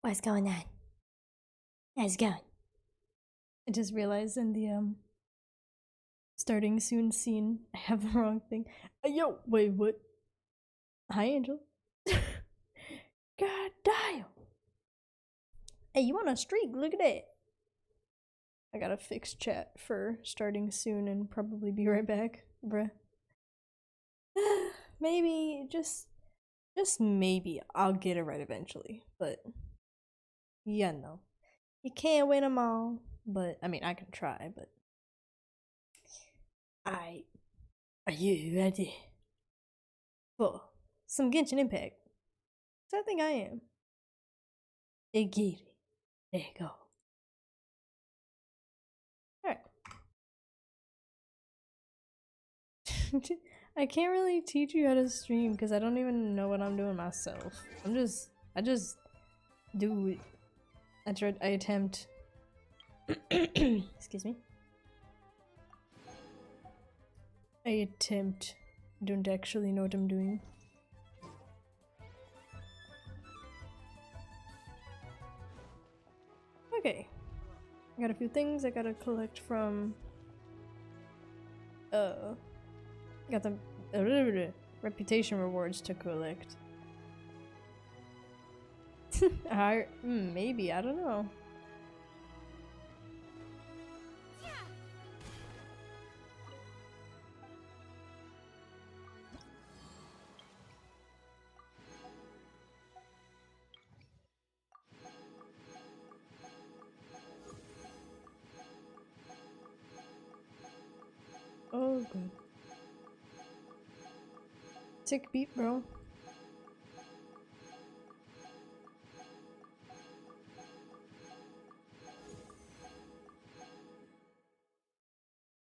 What's going on? How's it going? I just realized in the starting soon scene I have the wrong thing. Yo, wait, what? Hi, Angel. God damn. Hey, you on a streak? Look at that. I gotta fix chat for starting soon and probably be right back, bruh. Maybe just maybe I'll get it right eventually, but yeah, no, you can't win them all. But I mean, I can try. But are you ready for some Genshin Impact? So I think I am. Igiri, there you go. Alright. I can't really teach you how to stream because I don't even know what I'm doing myself. I just do it. I attempt. Excuse me. I attempt. Don't actually know what I'm doing. Okay. I got a few things I gotta collect from. Got the reputation rewards to collect. Maybe, I don't know. Oh, good. Tick beat, bro.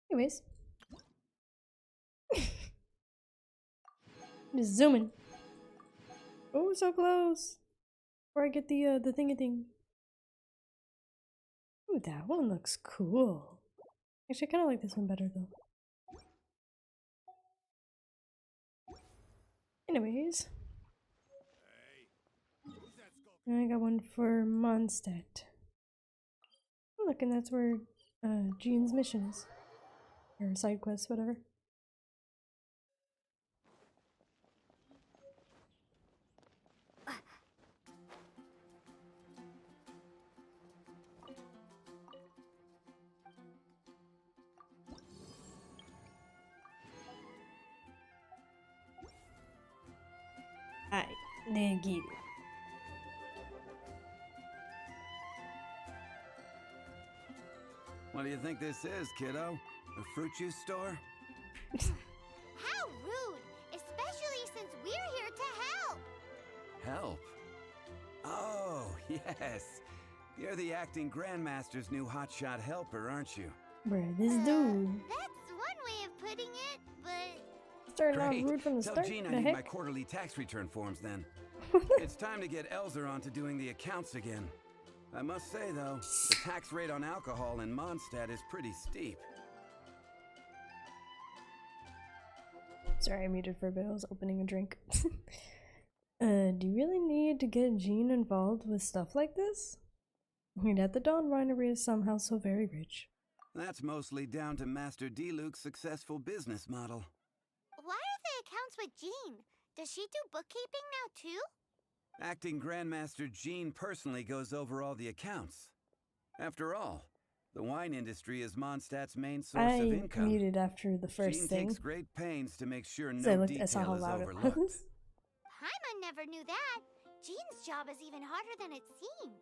Anyways. Just zooming. Oh, so close. Before I get the thingy thing. Ooh, that one looks cool. Actually, I kind of like this one better though. Anyways. I got one for Mondstadt. Look, and that's where Jean's mission is. Or side quest, whatever. Alright, then get it. What do you think this is, kiddo? A fruit juice store? How rude! Especially since we're here to help! Help? Oh, yes. You're the acting grandmaster's new hotshot helper, aren't you? Bruh, this dude. That's one way of putting it, but... Starting out rude from the Tell start. Jean I The need heck? my quarterly tax return forms then. It's time to get Elzer on to doing the accounts again. I must say, though, the tax rate on alcohol in Mondstadt is pretty steep. Sorry, I muted for a bit. I was opening a drink. Do you really need to get Jean involved with stuff like this? I mean, at the Dawn Winery is somehow so very rich. That's mostly down to Master D-Luke's successful business model. Why are the accounts with Jean? Does she do bookkeeping now too? Acting Grandmaster Jean personally goes over all the accounts. After all, the wine industry is Mondstadt's main source of income. I muted after the first Jean thing. takes great pains to make sure So no I detail saw how is loud it overlooked. was. Paimon never knew that. Jean's job is even harder than it seems.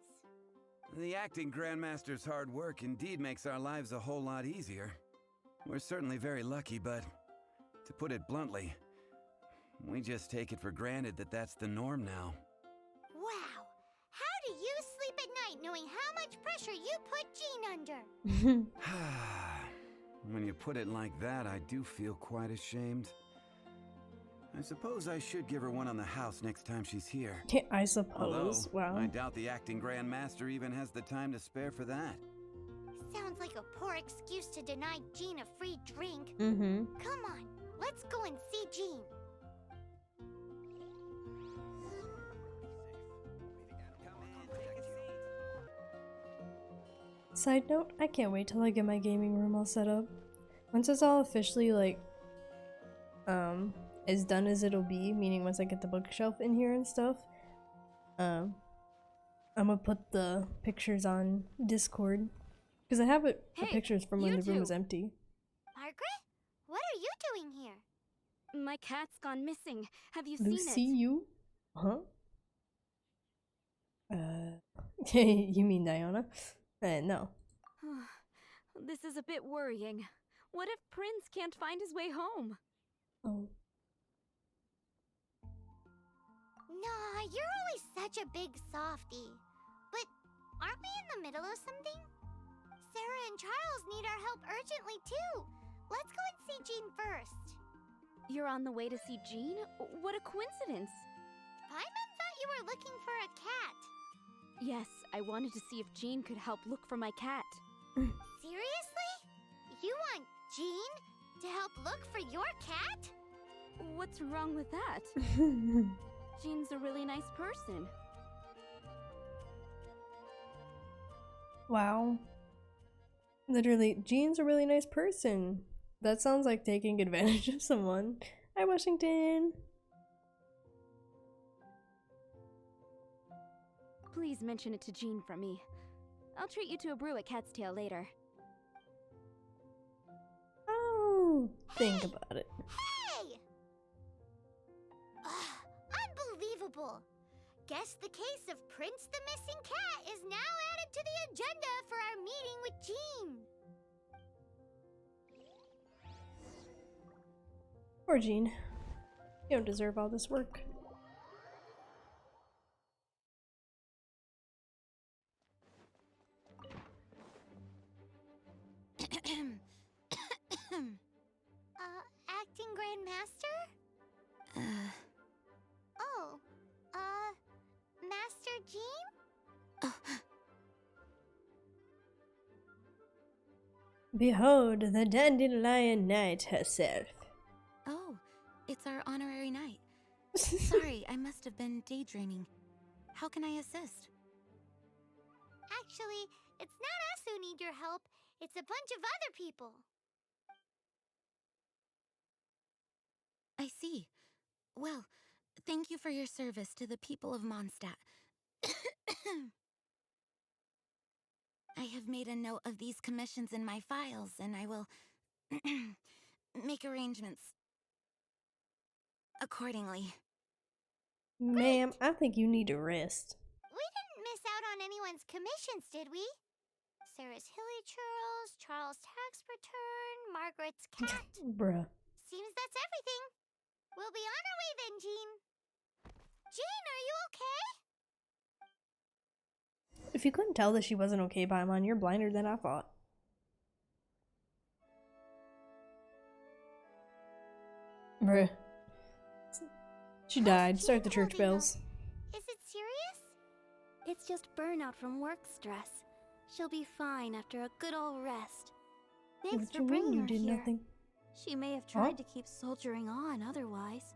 The acting Grandmaster's hard work indeed makes our lives a whole lot easier. We're certainly very lucky, but to put it bluntly, we just take it for granted that that's the norm now. Wow! How do you sleep at night knowing how much pressure you put Jean under? When you put it like that, I do feel quite ashamed. I suppose I should give her one on the house next time she's here. I suppose. Although, Wow. I doubt the acting Grandmaster even has the time to spare for that. Sounds like a poor excuse to deny Jean a free drink. Mm-hmm. Come on, let's go and see Jean. Side note, I can't wait till I get my gaming room all set up. Once it's all officially like as done as it'll be, meaning once I get the bookshelf in here and stuff, I'm gonna put the pictures on Discord because I have the Hey, pictures from when you the room two. was empty. Margaret? What are you doing here? My cat's gone missing. Have you Lucy, seen it? you? Huh? You mean Diana? No. This is a bit worrying. What if Prince can't find his way home? Oh. Nah, you're always such a big softie. But aren't we in the middle of something? Sarah and Charles need our help urgently too. Let's go and see Jean first. You're on the way to see Jean? What a coincidence! Paimon thought you were looking for a cat. Yes, I wanted to see if Jean could help look for my cat. Seriously? You want Jean to help look for your cat? What's wrong with that? Jean's a really nice person. Wow. Literally, Jean's a really nice person. That sounds like taking advantage of someone. Hi, Washington. Please mention it to Jean from me. I'll treat you to a brew at Cat's Tail later. Oh, think Hey! about it. Hey! Unbelievable! Guess the case of Prince the Missing Cat is now added to the agenda for our meeting with Jean. Poor Jean. You don't deserve all this work. Acting Grandmaster? Oh, Master Jean? Behold the dandelion knight herself. Oh, it's our honorary knight. Sorry, I must have been daydreaming. How can I assist? Actually, it's not us who need your help. It's a bunch of other people. I see. Well, thank you for your service to the people of Mondstadt. I have made a note of these commissions in my files, and I will make arrangements accordingly. Ma'am, I think you need to rest. We didn't miss out on anyone's commissions, did we? Sarah's Hilly Churls, Charles' tax return, Margaret's cat. Bruh. Seems that's everything. We'll be on our way then, Jean. Jean, are you okay? If you couldn't tell that she wasn't okay, Paimon, you're blinder than I thought. Bruh. She died. Start the church bells. Is it serious? It's just burnout from work stress. She'll be fine after a good old rest. Thanks What for you mean bringing you her did here. nothing? She may have tried to keep soldiering on otherwise.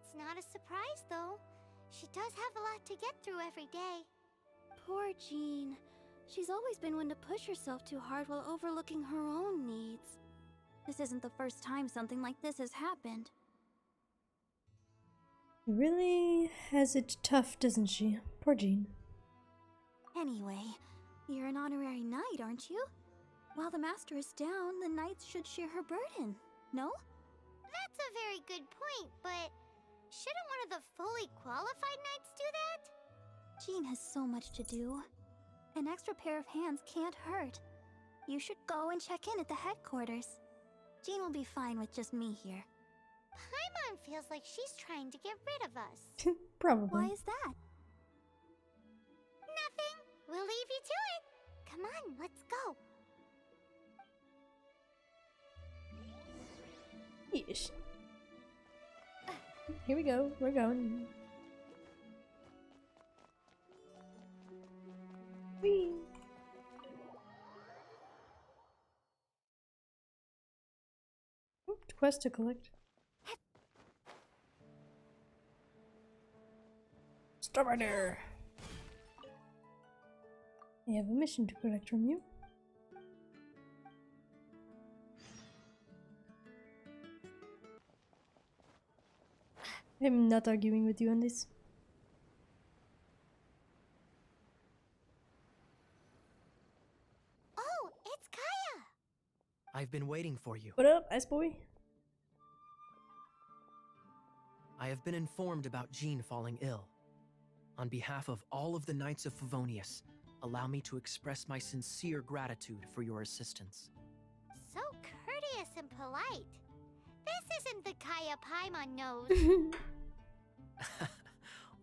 It's not a surprise, though. She does have a lot to get through every day. Poor Jean. She's always been one to push herself too hard while overlooking her own needs. This isn't the first time something like this has happened. Really has it tough, doesn't she? Poor Jean. Anyway, you're an honorary knight, aren't you? While the master is down, the knights should share her burden, no? That's a very good point, but shouldn't one of the fully qualified knights do that? Jean has so much to do. An extra pair of hands can't hurt. You should go and check in at the headquarters. Jean will be fine with just me here. Paimon feels like she's trying to get rid of us. Probably. Why is that? Nothing. We'll leave you to it. Come on, let's go. Yes. Here we go. We're going. Whee! Oop, quest to collect. Stop right there. I have a mission to collect from you. I'm not arguing with you on this. Oh, it's Kaya! I've been waiting for you. What up, ice boy? I have been informed about Jean falling ill. On behalf of all of the Knights of Favonius, allow me to express my sincere gratitude for your assistance. So courteous and polite. This isn't the Kaya Paimon knows.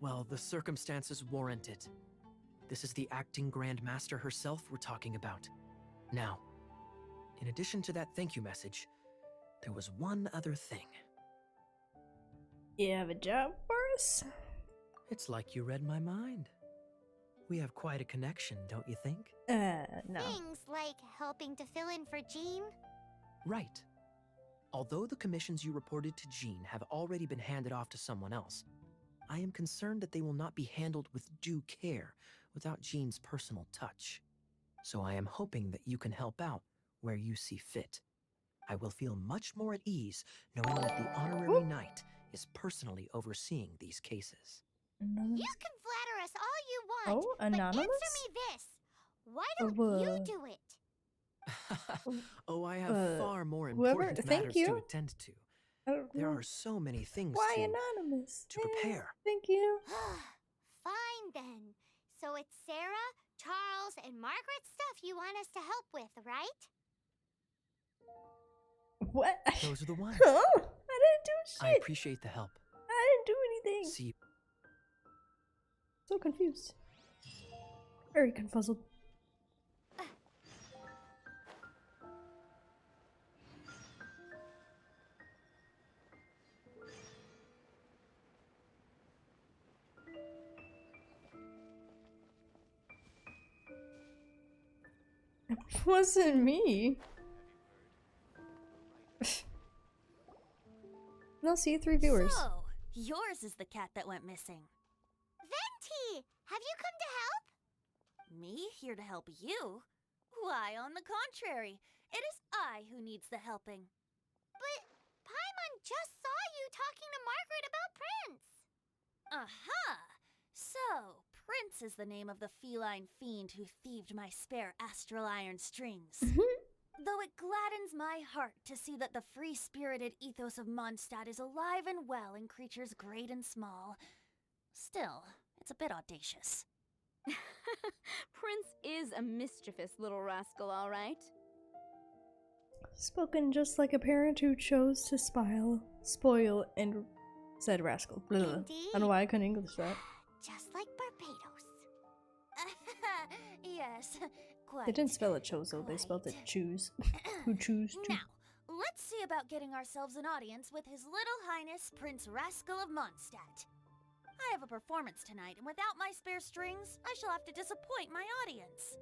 Well, the circumstances warrant it. This is the acting Grand Master herself we're talking about. Now, in addition to that thank you message, there was one other thing. You have a job for us? It's like you read my mind. We have quite a connection, don't you think? No. Things like helping to fill in for Jean. Right. Although the commissions you reported to Jean have already been handed off to someone else, I am concerned that they will not be handled with due care without Jean's personal touch. So I am hoping that you can help out where you see fit. I will feel much more at ease knowing that the honorary knight is personally overseeing these cases. Anonymous? You can flatter us all you want. Oh, But anonymous? answer me this. Why don't you do it? Oh, I have far more whoever- important thank matters you. to attend to. There are so many things Why to... anonymous? to prepare. Thank you. Fine then. So it's Sarah, Charles, and Margaret's stuff you want us to help with, right? What? Those are the ones. Huh? I didn't do I shit. appreciate the help. I didn't do anything. See, So confused. Very confuzzled. It wasn't me. No, see you 3 viewers. So, yours is the cat that went missing. Venti, have you come to help? Me here to help you? Why, on the contrary, it is I who needs the helping. But Paimon just saw you talking to Margaret about Prince. Aha! So, Prince is the name of the feline fiend who thieved my spare astral iron strings. Though it gladdens my heart to see that the free-spirited ethos of Mondstadt is alive and well in creatures great and small, still, it's a bit audacious. Prince is a mischievous little rascal, all right. Spoken just like a parent who chose to spoil, and said rascal. Blah. I don't know why I couldn't English that. Just like Barbados. Yes, quite. They didn't spell it chose though, they spelled it choose. Who choose to. Now, let's see about getting ourselves an audience with His Little Highness Prince Rascal of Mondstadt. I have a performance tonight, and without my spare strings, I shall have to disappoint my audience.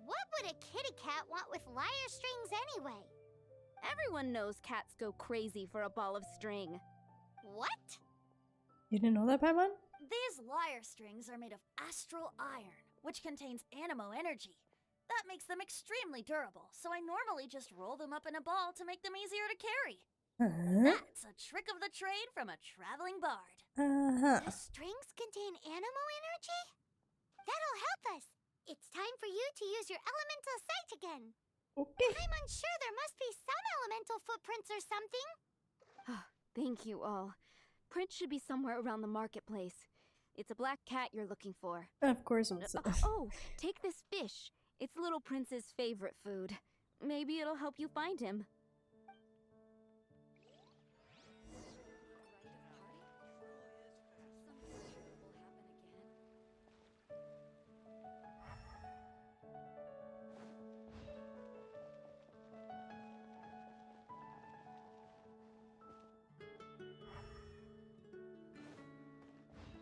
What would a kitty cat want with lyre strings anyway? Everyone knows cats go crazy for a ball of string. What? You didn't know that, Paimon? These lyre strings are made of astral iron, which contains animo energy. That makes them extremely durable, so I normally just roll them up in a ball to make them easier to carry. That's a trick of the trade from a traveling bard. The strings contain animo energy? That'll help us. It's time for you to use your elemental sight again. Okay. I'm unsure there must be some elemental footprints or something. Thank you all. Prince should be somewhere around the marketplace. It's a black cat you're looking for. Of course it was. Oh, take this fish. It's little Prince's favorite food. Maybe it'll help you find him.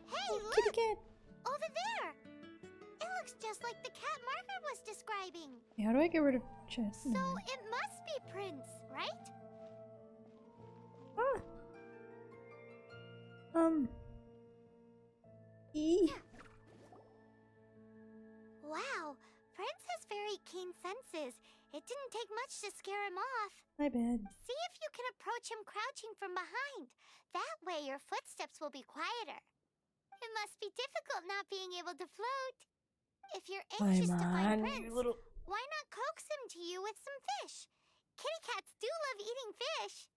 Hey, Kitty look! cat. Over there! It looks just like the cat Margaret was describing. How do I get rid of chat? So it must be Prince, right? Ah. Wow, Prince has very keen senses. It It didn't take much to scare him off. My bad. See if you can approach him crouching from behind. That way your footsteps will be quieter. It must be difficult not being able to float. If you're anxious to find Prince, why not coax him to you with some fish? Kitty cats do love eating fish.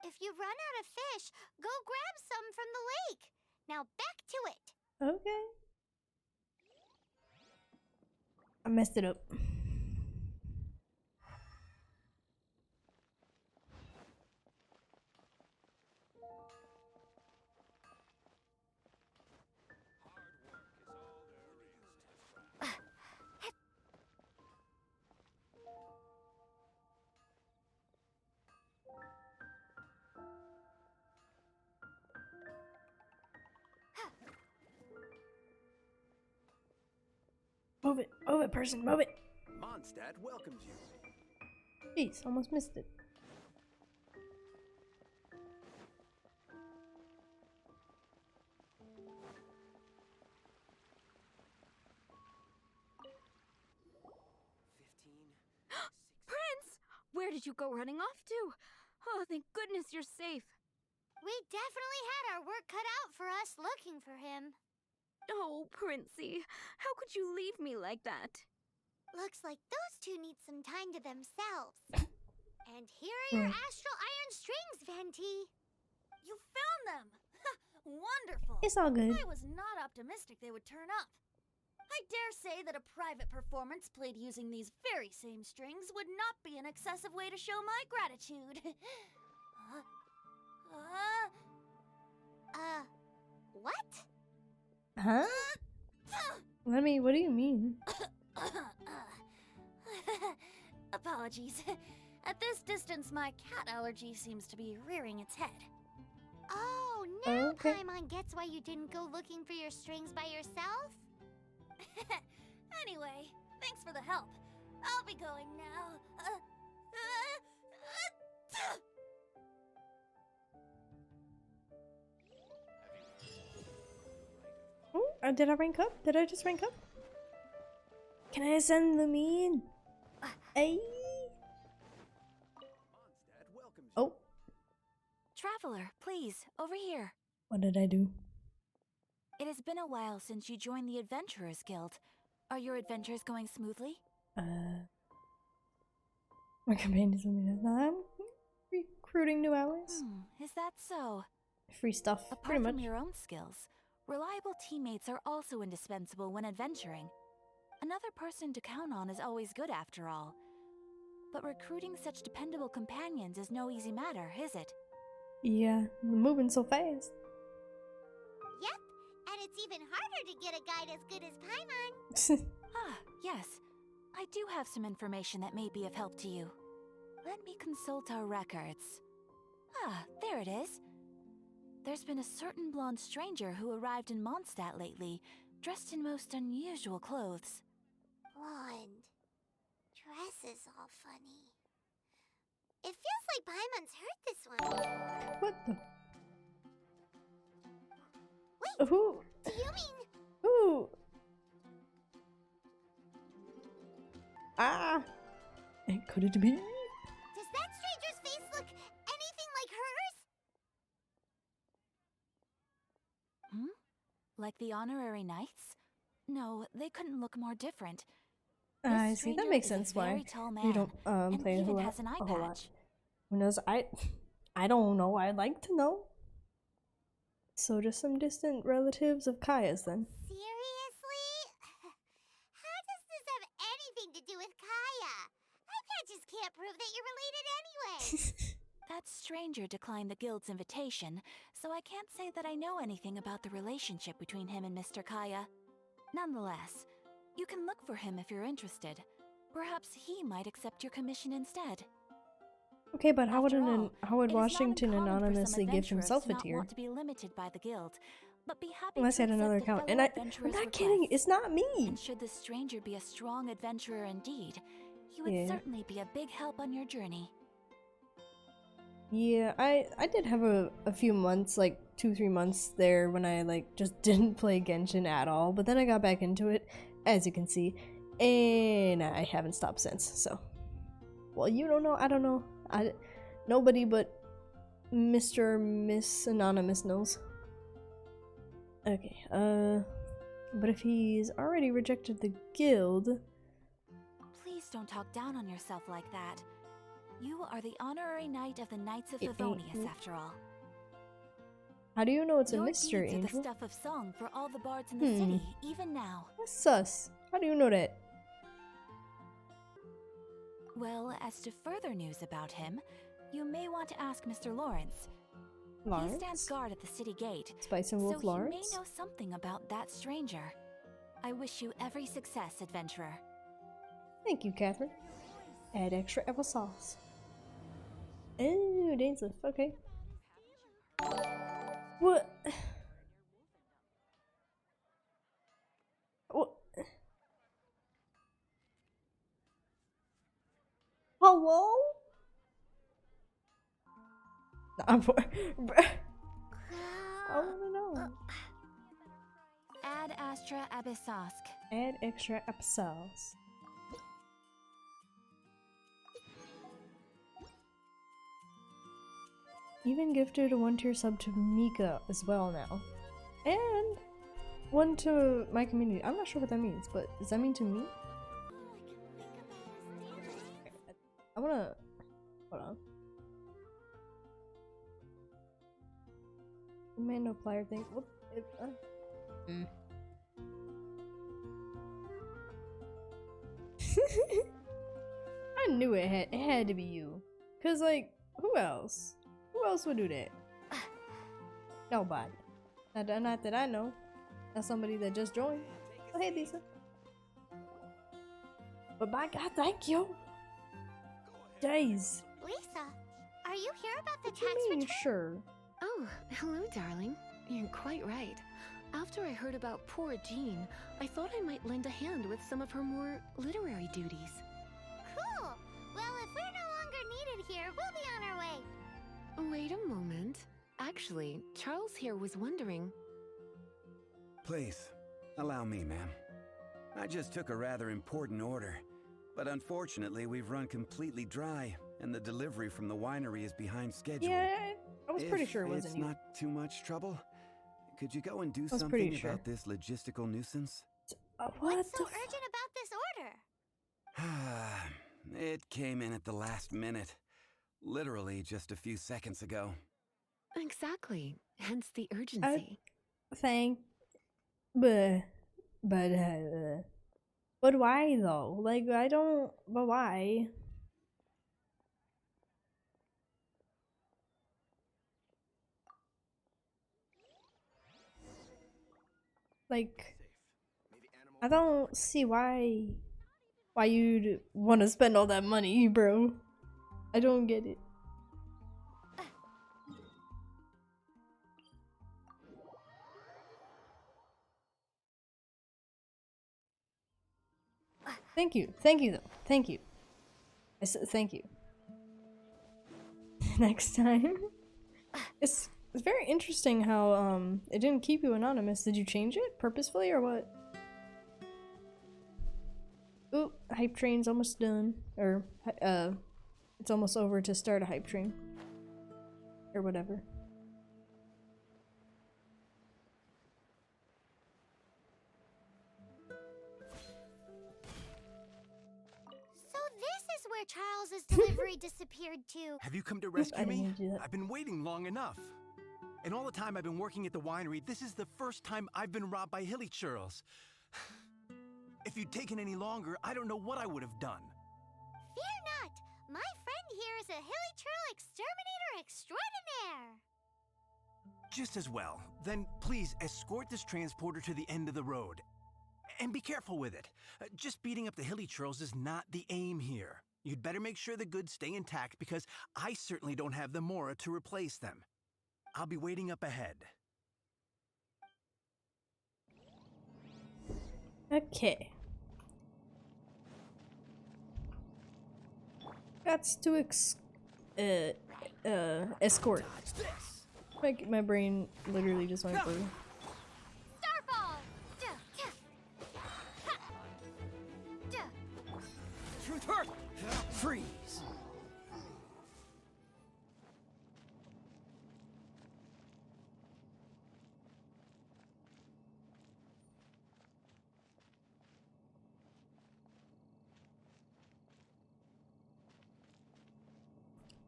If you run out of fish, go grab some from the lake. Now back to it. Okay. I messed it up. Move it, person, move it. Mondstadt welcomes you. Jeez, almost missed it. Prince! Where did you go running off to? Oh, thank goodness you're safe. We definitely had our work cut out for us looking for him. Oh, Princey, how could you leave me like that? Looks like those two need some time to themselves. And here are your astral iron strings, Venti. You found them! Wonderful! It's all good. I was not optimistic they would turn up. I dare say that a private performance played using these very same strings would not be an excessive way to show my gratitude. What? Huh? What do you mean? Apologies. At this distance, my cat allergy seems to be rearing its head. Oh, now Okay. Paimon gets why you didn't go looking for your strings by yourself? Anyway, thanks for the help. I'll be going now. Oh, did I rank up? Did I just rank up? Can I send them in? Hey. Mondstadt welcomes you. Oh, Traveler, please, over here. what did I do? It has been a while since you joined the Adventurers Guild. Are your adventures going smoothly? My companions with me now. I'm recruiting new allies. Is that so? Free stuff, Apart pretty much. from your own skills, reliable teammates are also indispensable when adventuring. Another person to count on is always good after all. But recruiting such dependable companions is no easy matter, is it? Yeah, moving so fast. Yep, and it's even harder to get a guide as good as Paimon. Ah, yes. I do have some information that may be of help to you. Let me consult our records. Ah, there it is. There's been a certain blonde stranger who arrived in Mondstadt lately, dressed in most unusual clothes. Blonde. Dress is all funny. It feels like Paimon's heard this one. What the? Wait, Ooh. do you mean... Ooh. Ah. And could it be? Does that stranger's face look anything like hers? Like the honorary knights? No, they couldn't look more different. I This see. That stranger makes is a sense why very tall you man, don't and play a even whole lot. has an eye A whole lot. patch. Who knows? I don't know. I'd like to know. So just some distant relatives of Kaya's then. Seriously? How does this have anything to do with Kaya? I just can't prove that you're related anyway. That stranger declined the guild's invitation, so I can't say that I know anything about the relationship between him and Mr. Kaya. Nonetheless, you can look for him if you're interested. Perhaps he might accept your commission instead. Okay, but how After would all, Howard it is not Washington uncommon for some anonymously give adventurers himself to a not tier? want to be limited by the guild, but be happy Unless he to had another accept a account. And fellow I'm adventurer's not kidding. request. It's not me. And should the stranger be a strong adventurer indeed, he would Yeah. certainly be a big help on your journey. Yeah, I did have a few months, like 2-3 months there when I like just didn't play Genshin at all, but then I got back into it, as you can see, and I haven't stopped since, so. Well, you don't know. I don't know. Nobody but Mr. or Miss Anonymous knows. Okay, but if he's already rejected the guild... Please don't talk down on yourself like that. You are the honorary knight of the Knights of It ain't Favonius, me. after all. How do you know it's a Your mystery, deeds are the Angel? stuff of song for all the bards in the city, even now. That's sus. How do you know that? Well, as to further news about him, you may want to ask Mr. Lawrence. He stands Lawrence? guard at the city gate, Spice and so Wolf he Lawrence? may know something about that stranger. I wish you every success, adventurer. Thank you, Catherine. Add extra applesauce. Ooh, Dainsleif. Okay. What? What? Hello? I'm I wanna know. Ad astra abyssosk. Add extra applesauce. Even gifted a 1-tier sub to Mika as well now. And one to my community. I'm not sure what that means, but does that mean to me? I wanna... Hold on. Man, no plier thing. What? I knew it had to be you. Cause like, who else? Who else would do that? Nobody. Not that I know. Not somebody that just joined. Oh, hey, Lisa. But by God, thank you. Days. Lisa, are you here about the What do tax you mean, return? sure? Oh, hello, darling. You're quite right. After I heard about poor Jean, I thought I might lend a hand with some of her more literary duties. Cool. Well, if we're no longer needed here, we'll be on our way. Wait a moment. Actually, Charles here was wondering... Please, allow me, ma'am. I just took a rather important order, but unfortunately we've run completely dry, and the delivery from the winery is behind schedule. Yeah, I was pretty If sure it wasn't it's you. not too much trouble, could you go and do was pretty something sure. about this logistical nuisance? What What's the so f- urgent about this order? It came in at the last minute. Literally just a few seconds ago. Exactly. Hence the urgency. Thank, but why though? Like I don't. But why? Like I don't see why you'd want to spend all that money, bro. I don't get it. Thank you though. Thank you. I said thank you. Next time. It's very interesting how it didn't keep you anonymous. Did you change it purposefully or what? Ooh, hype train's almost done. Or it's almost over to start a hype train. Or whatever. So this is where Charles's delivery disappeared to. Have you come to I rescue didn't me? need to do that. I've been waiting long enough. And all the time I've been working at the winery, this is the first time I've been robbed by hilly churls. If you'd taken any longer, I don't know what I would have done. Fear not. My friend here is a hilly churl exterminator extraordinaire. Just as well. Then please escort this transporter to the end of the road. And be careful with it. Just beating up the hilly churls is not the aim here. You'd better make sure the goods stay intact because I certainly don't have the Mora to replace them. I'll be waiting up ahead. Okay. That's to escort. My brain literally just went through. Starfall! Duh, duh. Ha! Duh. Truth hurt! Freeze!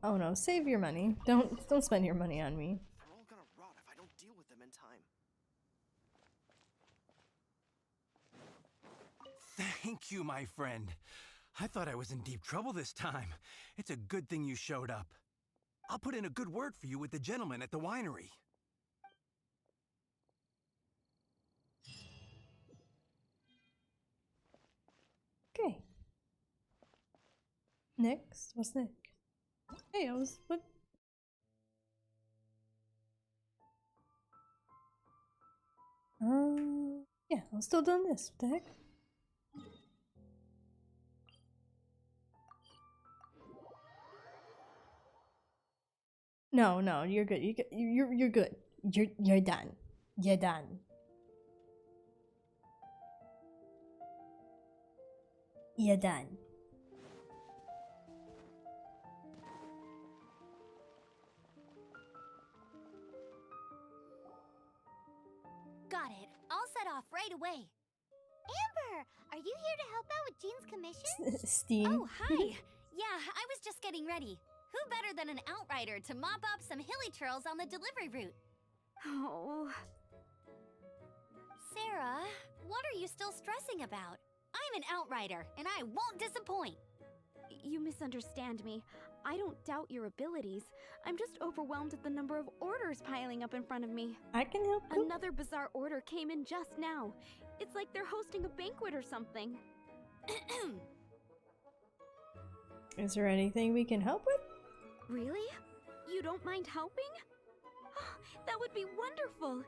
Oh no, save your money. Don't spend your money on me. They're all gonna rot if I don't deal with them in time. Thank you, my friend. I thought I was in deep trouble this time. It's a good thing you showed up. I'll put in a good word for you with the gentleman at the winery. Okay. Next, what's next? Hey, what? Yeah, I was still doing this. What the heck? No, no, you're good. You're good. You're done. You're done. You're done. Got it. I'll set off right away. Amber, are you here to help out with Jean's commission? Steam. Oh, hi. Yeah, I was just getting ready. Who better than an outrider to mop up some hilly trails on the delivery route? Oh. Sarah, what are you still stressing about? I'm an outrider, and I won't disappoint. You misunderstand me. I don't doubt your abilities. I'm just overwhelmed at the number of orders piling up in front of me. I can help you. Another bizarre order came in just now. It's like they're hosting a banquet or something. Is there anything we can help with? Really? You don't mind helping? That would be wonderful.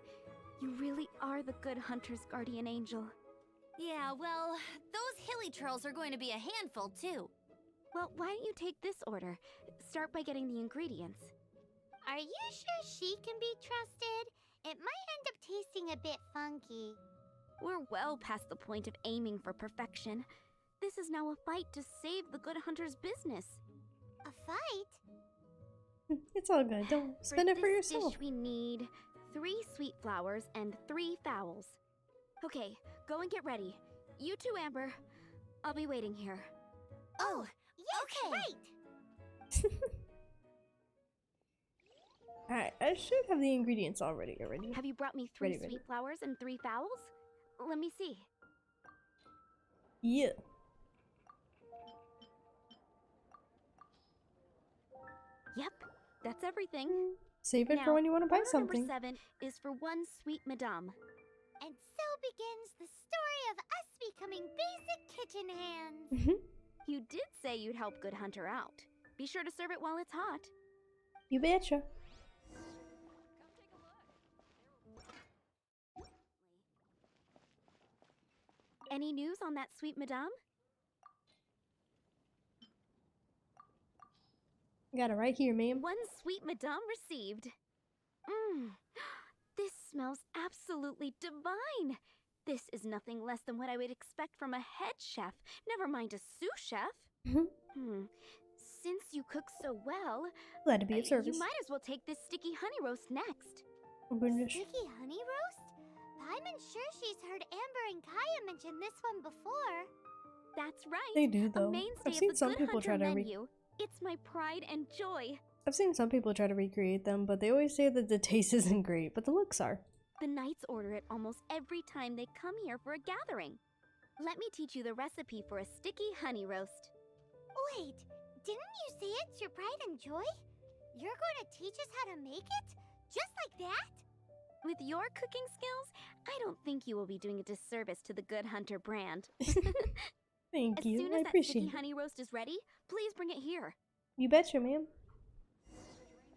You really are the good hunter's guardian angel. Yeah, well, those hilly trails are going to be a handful, too. Well, why don't you take this order? Start by getting the ingredients. Are you sure she can be trusted? It might end up tasting a bit funky. We're well past the point of aiming for perfection. This is now a fight to save the good hunter's business. A fight? It's all good. Don't spend it for this yourself. dish we need 3 sweet flowers and 3 fowls. Okay, go and get ready. You too, Amber. I'll be waiting here. Oh, yes, okay. right! Alright, I should have the ingredients already. Have you brought me 3 Ready. sweet flowers and 3 fowls? Let me see. Yeah. Yep, that's everything. Save it Now, for when you want to buy order something. Number 7 is for 1 sweet madame. And so begins the story of us becoming basic kitchen hands. You did say you'd help Good Hunter out. Be sure to serve it while it's hot. You betcha. Any news on that sweet madame? Got it right here, ma'am. 1 sweet madame received. Mmm, this smells absolutely divine. This is nothing less than what I would expect from a head chef, never mind a sous chef. Since you cook so well, Glad to be of service. you might as well take this sticky honey roast next. Oh goodness. Sticky honey roast? I'm sure she's heard Amber and Kaya mention this one before. That's right. They do, A though. mainstay I've of seen the some Good people Hunter try to menu. It's my pride and joy. I've seen some people try to recreate them, but they always say that the taste isn't great, but the looks are. The knights order it almost every time they come here for a gathering. Let me teach you the recipe for a sticky honey roast. Wait, didn't you say it's your pride and joy? You're going to teach us how to make it? Just like that? With your cooking skills, I don't think you will be doing a disservice to the Good Hunter brand. Thank As you. soon I as that appreciate sticky it. honey roast is ready, please bring it here. You betcha, ma'am.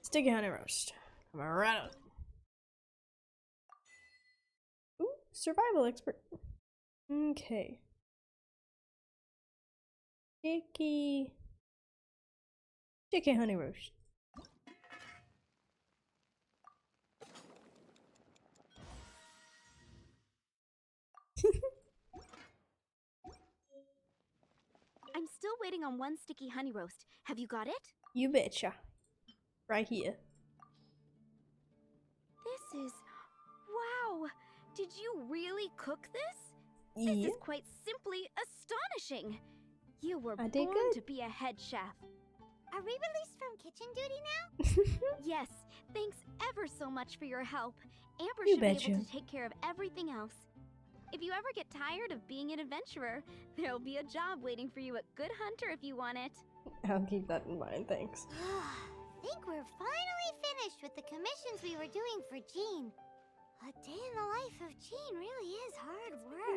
Sticky honey roast. Come right up. Ooh, survival expert. Okay. Sticky honey roast. I'm still waiting on one sticky honey roast. Have you got it? You betcha. Right here. This is... Wow! Did you really cook this? This Yeah. is quite simply astonishing! You were I did born good. to be a head chef. Are we released from kitchen duty now? Yes, thanks ever so much for your help. Amber You should be betcha. able to take care of everything else. If you ever get tired of being an adventurer, there'll be a job waiting for you at Good Hunter if you want it. I'll keep that in mind, thanks. Think we're finally finished with the commissions we were doing for Jean. A day in the life of Jean really is hard work.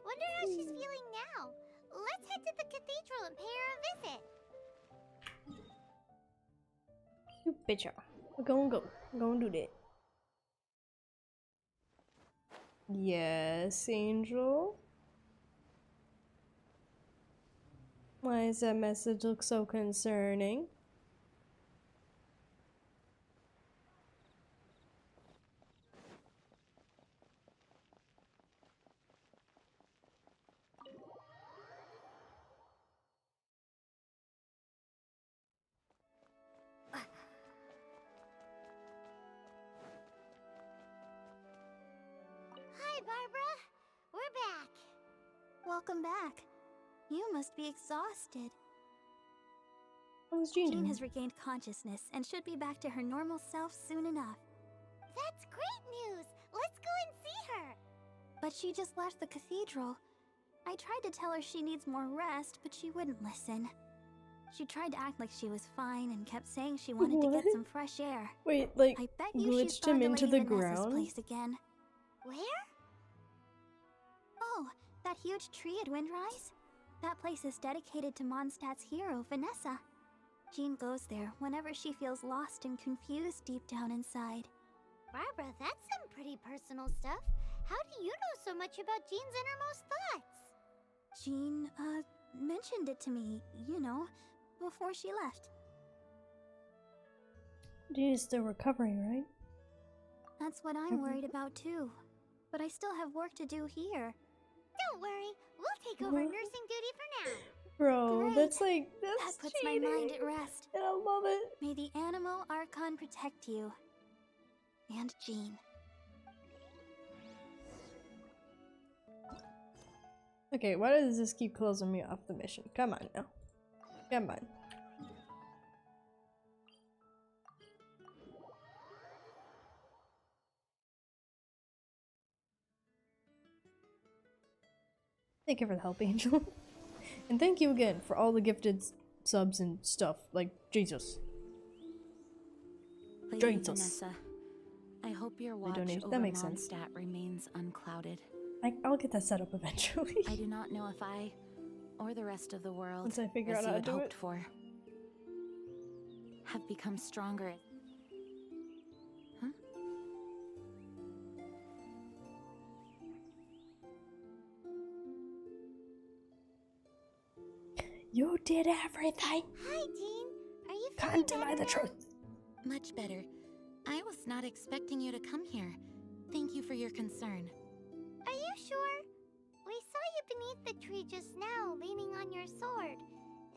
Wonder how she's feeling now. Let's head to the cathedral and pay her a visit. You betcha. We're gonna go. We're gonna do that. Yes, Angel? Why does that message look so concerning? Hi, Barbara. We're back. Welcome back. You must be exhausted. How's Jean Jean doing? has regained consciousness and should be back to her normal self soon enough. That's great news. Let's go and see her. But she just left the cathedral. I tried to tell her she needs more rest, but she wouldn't listen. She tried to act like she was fine and kept saying she wanted to get What? some fresh air. Wait, like, I bet you she's glitched him gone to into Lady the Vanessa's ground? place again. Where? Oh, that huge tree at Windrise? That place is dedicated to Mondstadt's hero, Vanessa. Jean goes there whenever she feels lost and confused deep down inside. Barbara, that's some pretty personal stuff. How do you know so much about Jean's innermost thoughts? Jean, mentioned it to me, you know, before she left. Jean is still recovering, right? That's what I'm worried about too. But I still have work to do here. Don't worry, we'll take over What? nursing duty for now. Bro, Great. that's like, That that's puts cheating. my mind at rest. And I love it. May the Animo Archon protect you. And Jean. Okay, why does this keep closing me off the mission? Come on now. Come on. Thank you for the help, Angel. And thank you again for all the gifted subs and stuff. Like, Jesus. Lady Jesus. Vanessa, I hope your watch donation- over that makes sense. Mondstadt remains unclouded. I'll get that set up eventually. I do not know if I, or the rest of the world, Once I figure as out you how to had do hoped it. for, have become stronger. Huh? You did everything. Hi, Jean. Are you feeling Can't deny better the now? truth. Much better. I was not expecting you to come here. Thank you for your concern. Are you sure? We saw you beneath the tree just now, leaning on your sword.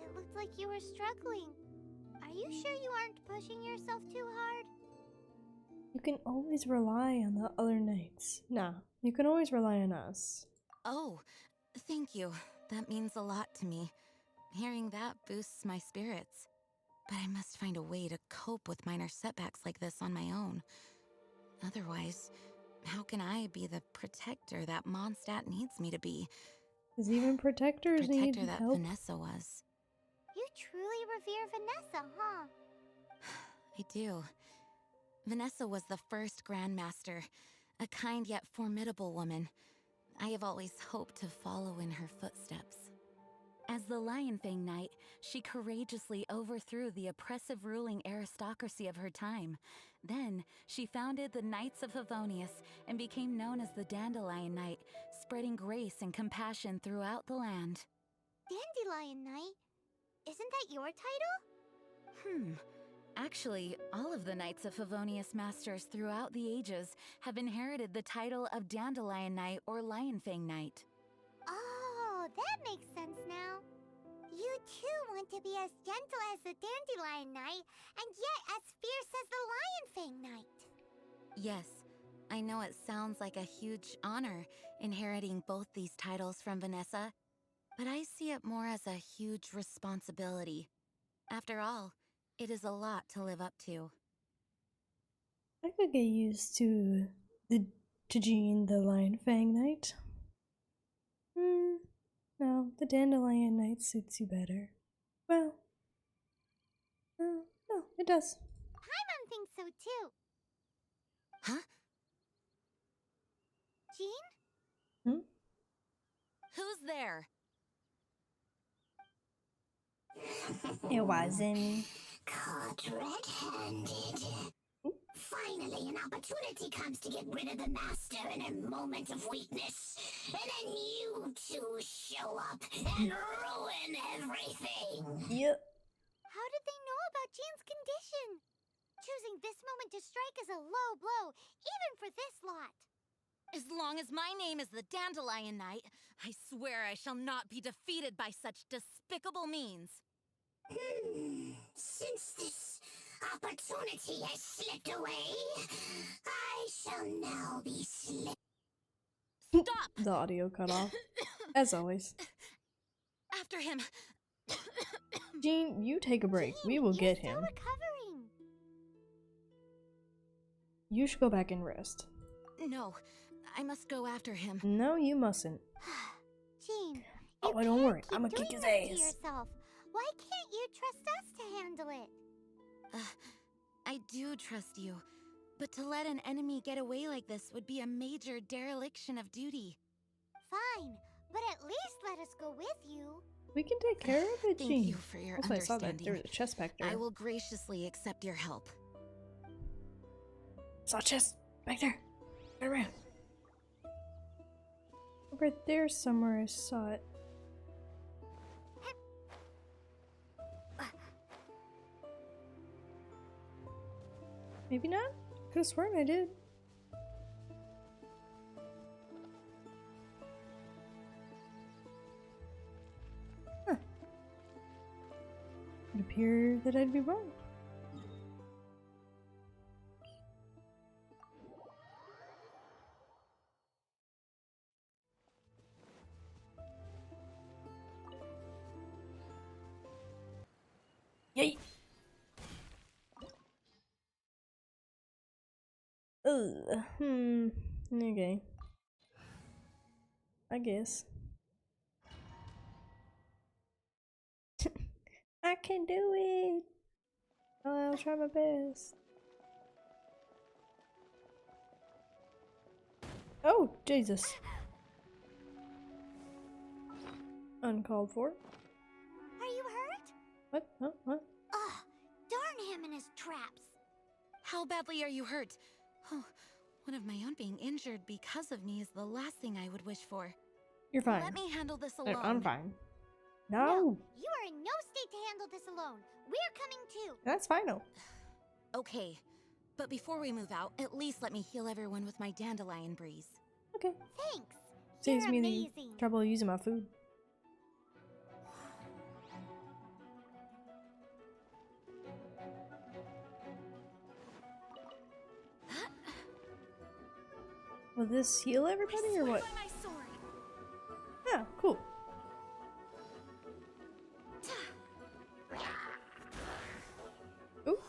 It looked like you were struggling. Are you sure you aren't pushing yourself too hard? You can always rely on the other knights. Nah, you can always rely on us. Oh, thank you. That means a lot to me. Hearing that boosts my spirits. But I must find a way to cope with minor setbacks like this on my own. Otherwise, how can I be the protector that Mondstadt needs me to be? Because even protectors need Protector that help. Vanessa was. You truly revere Vanessa, huh? I do. Vanessa was the first Grandmaster, a kind yet formidable woman. I have always hoped to follow in her footsteps. As the Lion Fang Knight, she courageously overthrew the oppressive ruling aristocracy of her time. Then, she founded the Knights of Favonius and became known as the Dandelion Knight, spreading grace and compassion throughout the land. Dandelion Knight? Isn't that your title? Actually, all of the Knights of Favonius Masters throughout the ages have inherited the title of Dandelion Knight or Lion Fang Knight. Oh, that makes sense now. You to be as gentle as the Dandelion Knight, and yet as fierce as the Lion Fang Knight. Yes, I know it sounds like a huge honor inheriting both these titles from Vanessa, but I see it more as a huge responsibility. After all, it is a lot to live up to. I could get used to Jean the Lion Fang Knight. No, the Dandelion Knight suits you better. Well, no, it does. Paimon thinks so too. Huh? Jean? Who's there? It wasn't. Caught red-handed. Finally, an opportunity comes to get rid of the master in a moment of weakness. And then you two show up and ruin everything. Yep. How did they know about Jean's condition? Choosing this moment to strike is a low blow, even for this lot. As long as my name is the Dandelion Knight, I swear I shall not be defeated by such despicable means. Since this opportunity has slipped away, I shall now be slipped. Stop! The audio cut off. As always. After him. Jean, you take a break. We will get him. Still recovering. You should go back and rest. No, I must go after him. No, you mustn't. Jean, Oh, you don't can't worry. keep I'm gonna doing kick his this to ass. yourself. Why can't you trust us to handle it? I do trust you, but to let an enemy get away like this would be a major dereliction of duty. Fine, but at least let us go with you. We can take care of it, Thank Jean. you for your That's why I saw that understanding. there was a chest back there. I will graciously accept your help. Saw a chest back there. Turn around. Right there somewhere I saw it. Maybe not? Could have sworn I did. Huh. It appeared that I'd be wrong. Yay! Okay. I guess. I can do it! I'll try my best. Oh, Jesus. Uncalled for. Are you hurt? What? Huh? What? Ugh, darn him and his traps. How badly are you hurt? Oh, one of my own being injured because of me is the last thing I would wish for. You're fine. Let me handle this alone. I'm fine. No, No! you are in no state to handle this alone. We're coming too. That's final. Okay, but before we move out, at least let me heal everyone with my dandelion breeze. Okay. Thanks. Saves You're me amazing. the trouble of using my food. Will this heal everybody or what? By my sword. Yeah, cool. Ooh.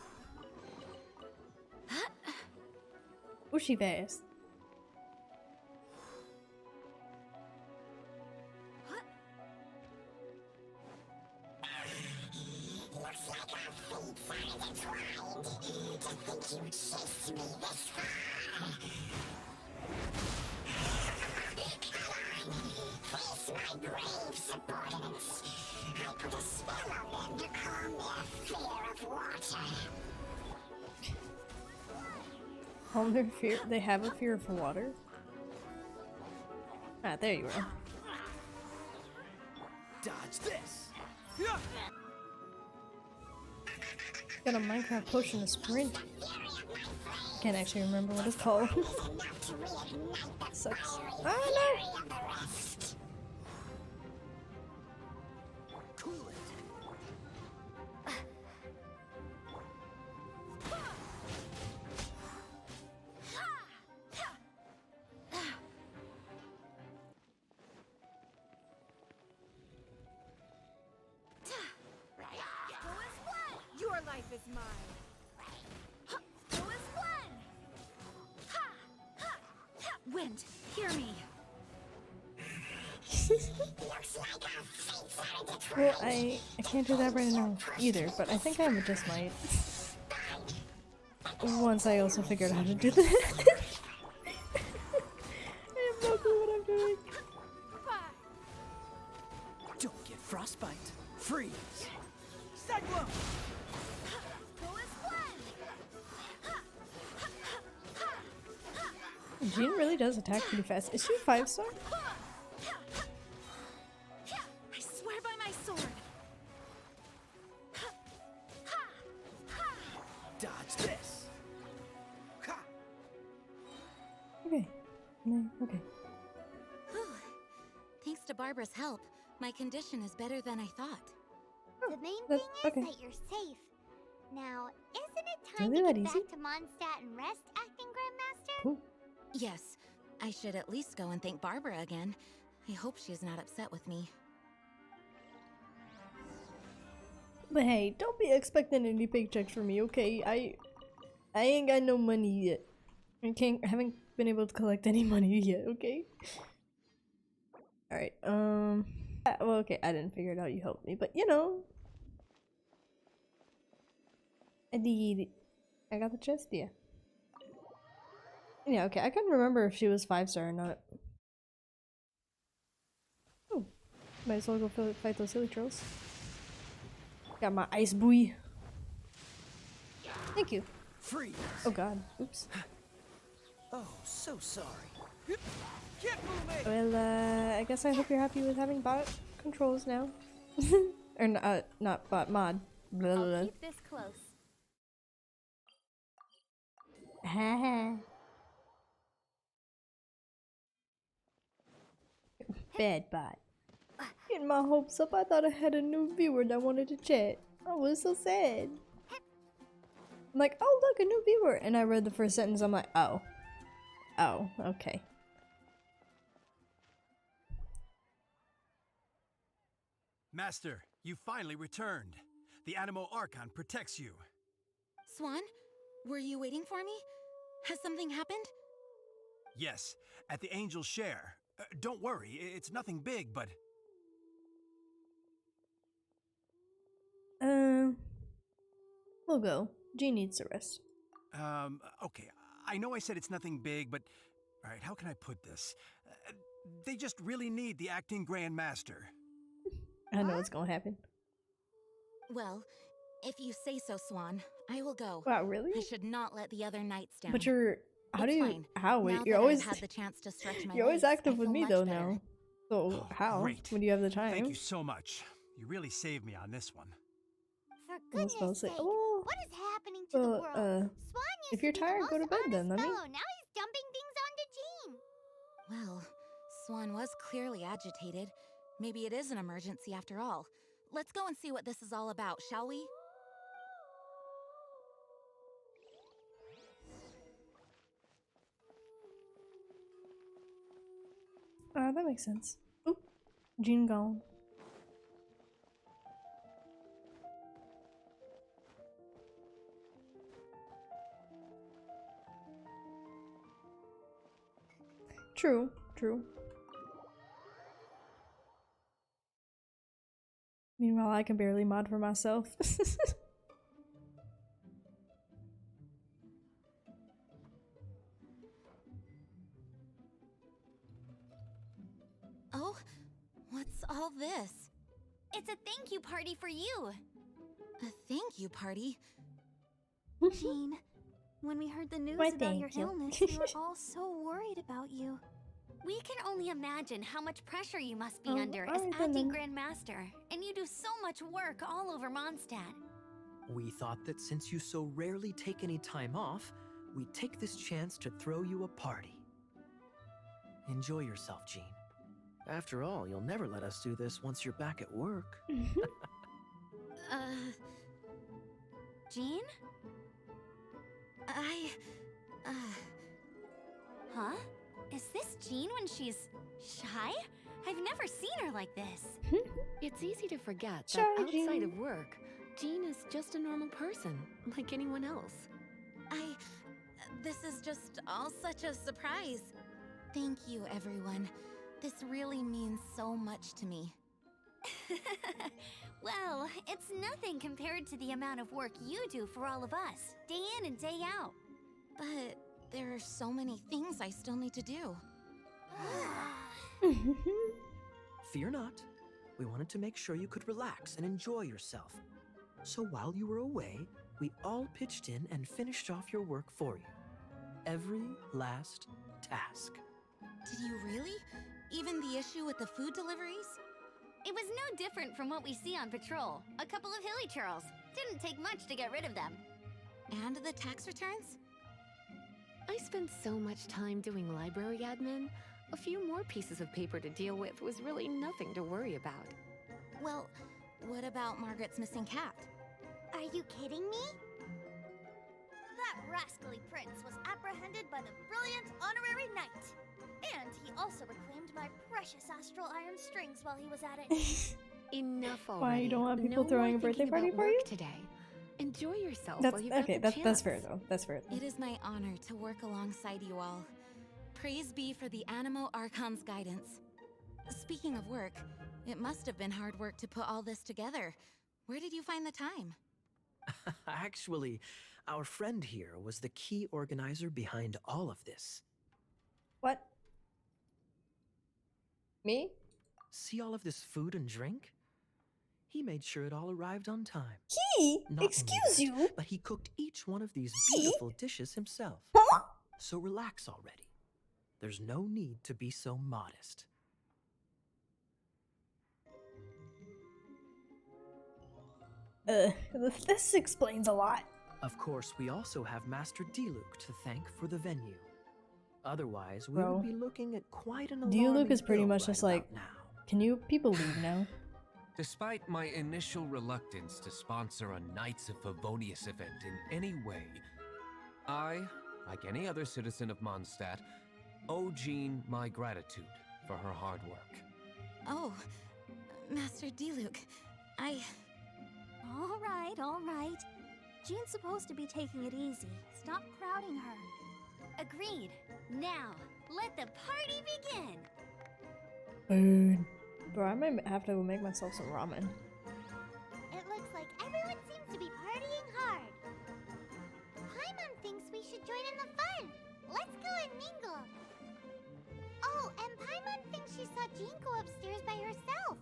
Ooh, she fast. Looks like our fates are intertwined. To think you chased me this far. Face my brave subordinates. I put a spell on them to calm their fear of water. Calm their fear. They have a fear of water. Ah, there you are. Dodge this! Got a Minecraft potion to sprint. Can't actually remember what it's called. Sucks. Ah, no! mine. Ha! Who is one? Ha! Ha! Ha! Wind, hear me. Well, I can't do that right now either, but I think I just might. Once I also figured out how to do that. I have no clue what I'm doing. Don't get frostbite. Freeze. Cyclone! Who is one? Jean really does attack pretty fast. Is she 5-star? I swear by my sword. Dodge this! Ha! Okay. No, okay. Whew. Thanks to Barbara's help, my condition is better than I thought. The main That's thing is okay. that you're safe. Now, isn't it time Really to that get easy? back to Mondstadt and rest, Acting Grandmaster? Cool. Yes, I should at least go and thank Barbara again. I hope she's not upset with me. But hey, don't be expecting any paychecks from me, okay? I ain't got no money yet. Haven't been able to collect any money yet, okay? Alright, well, okay, I didn't figure it out, you helped me, but you know. I got the chest, yeah. Yeah, okay, I couldn't remember if she was 5-star or not. Oh, might as well go fight those silly trolls. Got my ice buoy. Thank you. Freeze! Oh god, oops. Oh, so sorry. Can't move me! Well, I guess I hope you're happy with having bot controls now. Or not bot, mod. Blah, blah, I'll blah. keep this close. Haha. Bad bot. Getting my hopes up, I thought I had a new viewer that wanted to chat. I was so sad. I'm like, oh look, a new viewer! And I read the first sentence, I'm like, oh. Oh, okay. Master, you finally returned. The Animo Archon protects you. Swan, were you waiting for me? Has something happened? Yes, at the Angel's Share. Don't worry, it's nothing big, but... We'll go. Jean needs to rest. Okay, I know I said it's nothing big, but... Alright, how can I put this? They just really need the Acting Grand Master. I know what's gonna happen. Well, if you say so, Swan, I will go. Wow, really? I should not let the other knights down. But you're... How It's do you... fine. How? Wait, Now you're that always... I've had the chance to stretch my You're always legs, active I with feel me much though better. now. So Oh, how? great. When do you have the time? Thank you so much. You really saved me on this one. For I was about to goodness say, sake, oh, what is happening to the well, world? Swan used if you're to be tired, the go to most bed then, honest let me- fellow. Now he's dumping things onto Jean. Well, Swan was clearly agitated. Maybe it is an emergency after all. Let's go and see what this is all about, shall we? That makes sense. Oop, Jean gone. True, true. Meanwhile, I can barely mod for myself. Oh, what's all this? It's a thank you party for you. A thank you party? Jean, when we heard the news Why, about your thank you. illness, we were all so worried about you. We can only imagine how much pressure you must be Oh, under as alright then, acting then. Grandmaster, and you do so much work all over Mondstadt. We thought that since you so rarely take any time off, we'd take this chance to throw you a party. Enjoy yourself, Jean. After all, you'll never let us do this once you're back at work. Jean? Huh? Is this Jean when she's shy? I've never seen her like this. It's easy to forget Shy that outside Jean. of work, Jean is just a normal person, like anyone else. This is just all such a surprise. Thank you, everyone. This really means so much to me. Well, it's nothing compared to the amount of work you do for all of us, day in and day out. But there are so many things I still need to do. Fear not. We wanted to make sure you could relax and enjoy yourself. So while you were away, we all pitched in and finished off your work for you. Every last task. Did you really? Even the issue with the food deliveries? It was no different from what we see on patrol. A couple of hilly churls. Didn't take much to get rid of them. And the tax returns? I spent so much time doing library admin. A few more pieces of paper to deal with was really nothing to worry about. Well, what about Margaret's missing cat? Are you kidding me? That rascally prince was apprehended by the brilliant honorary knight. And he also reclaimed my precious astral iron strings while he was at it. Enough already. Why you don't want people No throwing more a birthday thinking party about for work you? today. Enjoy yourself That's while you've okay. got the That's fair chance. though. That's fair. It is my honor to work alongside you all. Praise be for the Animo Archon's guidance. Speaking of work, it must have been hard work to put all this together. Where did you find the time? Actually, our friend here was the key organizer behind all of this. What? Me? See all of this food and drink? He made sure it all arrived on time. He? Not only Excuse that, you? but he cooked each one of these He? beautiful dishes himself. Huh? So relax already. There's no need to be so modest. This explains a lot. Of course, we also have Master Diluc to thank for the venue. Otherwise, we Bro. would be looking at quite an Diluc alarming is pretty bill much right just about like, now. can you people leave now? Despite my initial reluctance to sponsor a Knights of Favonius event in any way, I, like any other citizen of Mondstadt, owe Jean my gratitude for her hard work. Oh, Master Diluc, All right. Jean's supposed to be taking it easy. Stop crowding her. Agreed. Now, let the party begin. Food. Bro, I might have to make myself some ramen. It looks like everyone seems to be partying hard. Paimon thinks we should join in the fun. Let's go and mingle. Oh, and Paimon thinks she saw Jean go upstairs by herself.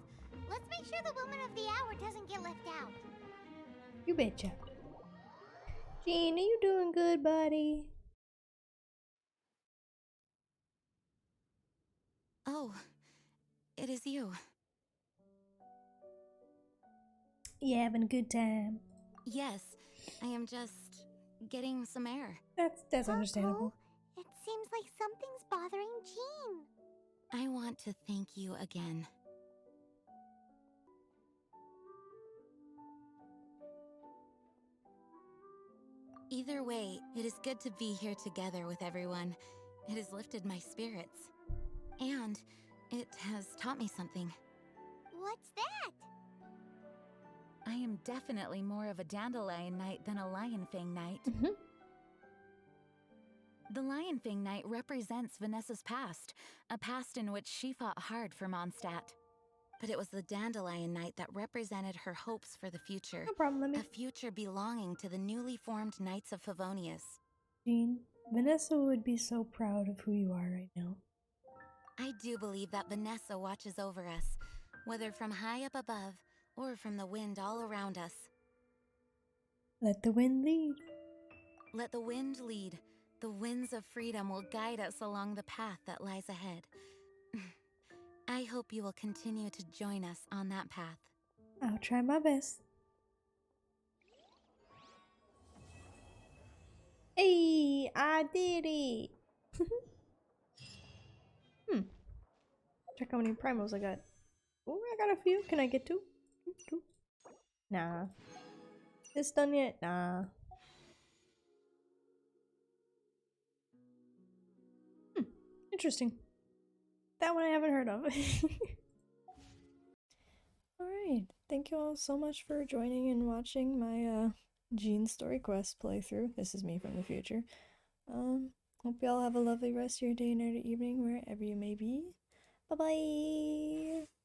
Let's make sure the woman of the hour doesn't get left out. You betcha. Jean, are you doing good, buddy? Oh, it is you. You having a good time? Yes, I am just getting some air. That's understandable. It seems like something's bothering Jean. I want to thank you again. Either way, it is good to be here together with everyone. It has lifted my spirits. And it has taught me something. What's that? I am definitely more of a Dandelion Knight than a Lionfang Knight. The Lionfang Knight represents Vanessa's past, a past in which she fought hard for Mondstadt. But it was the Dandelion Knight that represented her hopes for the future. No problem, let me. A future belonging to the newly formed Knights of Favonius. Jean, Vanessa would be so proud of who you are right now. I do believe that Vanessa watches over us, whether from high up above or from the wind all around us. Let the wind lead. Let the wind lead. The winds of freedom will guide us along the path that lies ahead. I hope you will continue to join us on that path. I'll try my best. Hey, I did it! Check how many primals I got. Oh, I got a few. Can I get two? Two. Nah. This done yet? Nah. Interesting. That one I haven't heard of. Alright. Alright, thank you all so much for joining and watching my Gene Story Quest playthrough. This is me from the future. Hope you all have a lovely rest of your day, night, or evening, wherever you may be. Bye bye!